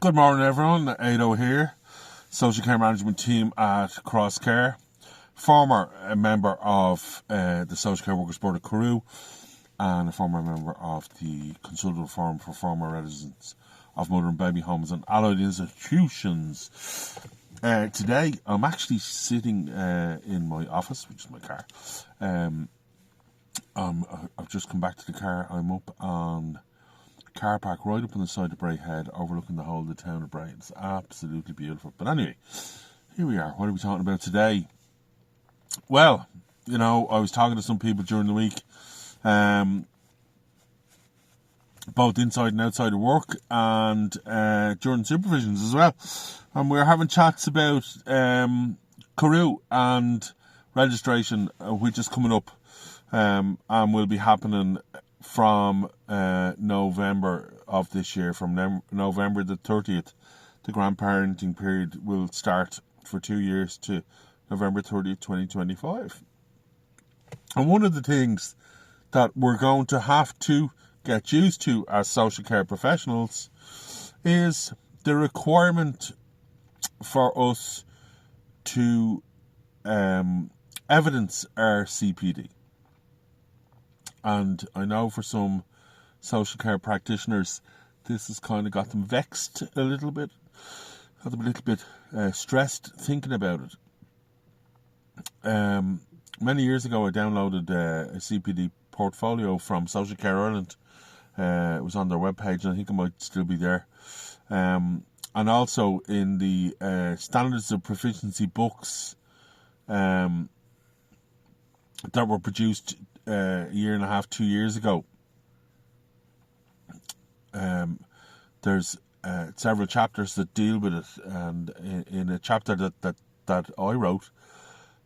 Good morning, everyone. Ado here, Social Care Management Team at Crosscare, former member of the Social Care Workers Board of CORU, and a former member of the Consultative Forum for Former Residents of Mother and Baby Homes and Allied Institutions. Today, I'm actually sitting in my office, which is my car. I've just come back to the car. I'm up on car park right up on the side of Braehead, overlooking the whole of the town of Bray. It's absolutely beautiful. But anyway, here we are. What are we talking about today? Well, I was talking to some people during the week, both inside and outside of work, and during supervisions as well. And we were having chats about CORU and registration, which is coming up and will be happening from November of this year. From November the 30th, the grandparenting period will start for 2 years to November 30th, 2025. And one of the things that we're going to have to get used to as social care professionals is the requirement for us to evidence our CPD. And I know for some social care practitioners, this has kind of got them vexed a little bit, got them a little bit stressed thinking about it. Many years ago, I downloaded a CPD portfolio from Social Care Ireland. It was on their webpage, and I think it might still be there. And also in the Standards of Proficiency books that were produced a year and a half, 2 years ago. There's several chapters that deal with it, and in a chapter that I wrote,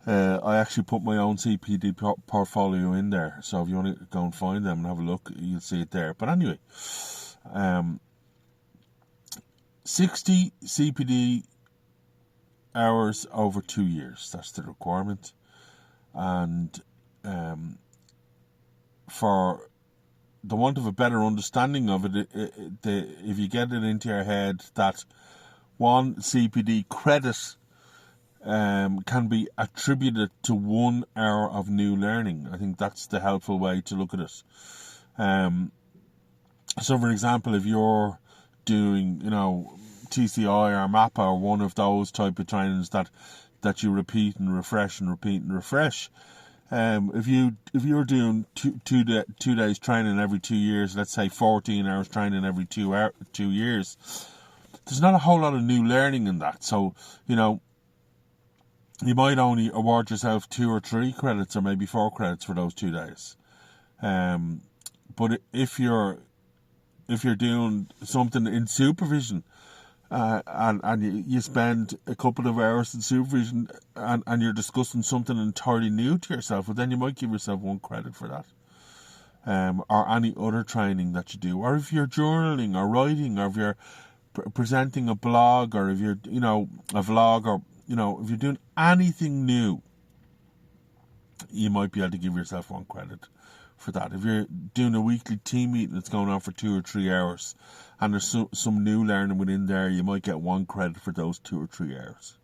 I actually put my own CPD portfolio in there. So if you want to go and find them and have a look, you'll see it there. But anyway, 60 CPD hours over 2 years. That's the requirement. And for the want of a better understanding of it, if you get it into your head that one CPD credit can be attributed to 1 hour of new learning. I think that's the helpful way to look at it. So, for example, if you're doing, TCI or MAPA or one of those type of trainings that you repeat and refresh and repeat and refresh, if you're doing two days training every 2 years, let's say 14 hours training every 2 years, there's not a whole lot of new learning in that. So, you might only award yourself 2 or 3 credits, or maybe 4 credits for those 2 days. But if you're doing something in supervision, and you spend a couple of hours in supervision and you're discussing something entirely new to yourself, well, then you might give yourself 1 credit for that. Or any other training that you do. Or if you're journaling or writing, or if you're presenting a blog, or if you're, a vlog, or, if you're doing anything new, you might be able to give yourself 1 credit for that. If you're doing a weekly team meeting that's going on for 2 or 3 hours, and there's some new learning within there, you might get 1 credit for those 2 or 3 hours.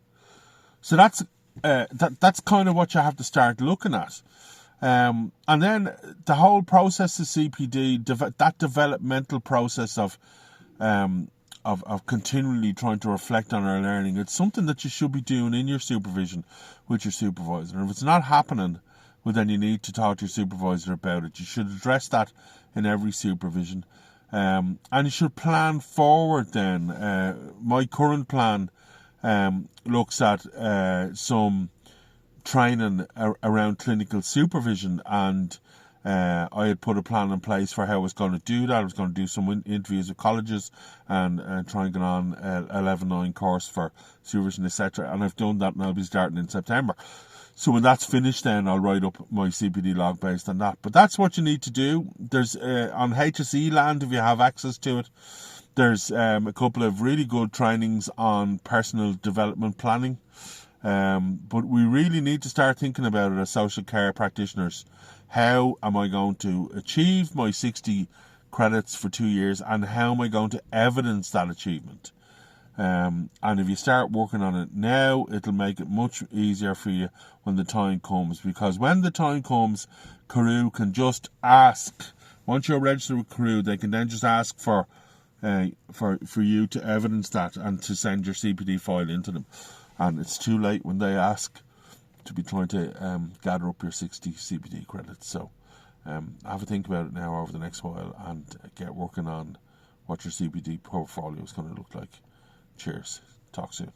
So that's kind of what you have to start looking at. And then the whole process of CPD, that developmental process of continually trying to reflect on our learning, it's something that you should be doing in your supervision with your supervisor. And if it's not happening, well, then you need to talk to your supervisor about it. You should address that in every supervision. And you should plan forward then. My current plan looks at some training around clinical supervision, and I had put a plan in place for how I was going to do that. I was going to do some interviews with colleges and try and get on a level 9 course for supervision, etc. And I've done that, and I'll be starting in September. So when that's finished, then I'll write up my CPD log based on that. But that's what you need to do. There's on HSE land, if you have access to it, there's a couple of really good trainings on personal development planning. But we really need to start thinking about it as social care practitioners. How am I going to achieve my 60 credits for 2 years, and how am I going to evidence that achievement? And if you start working on it now, it'll make it much easier for you when the time comes. Because when the time comes, CORU can just ask. Once you're registered with CORU, they can then just ask for you to evidence that and to send your CPD file into them. And it's too late when they ask to be trying to gather up your 60 CPD credits. So have a think about it now over the next while and get working on what your CPD portfolio is going to look like. Cheers. Talk soon.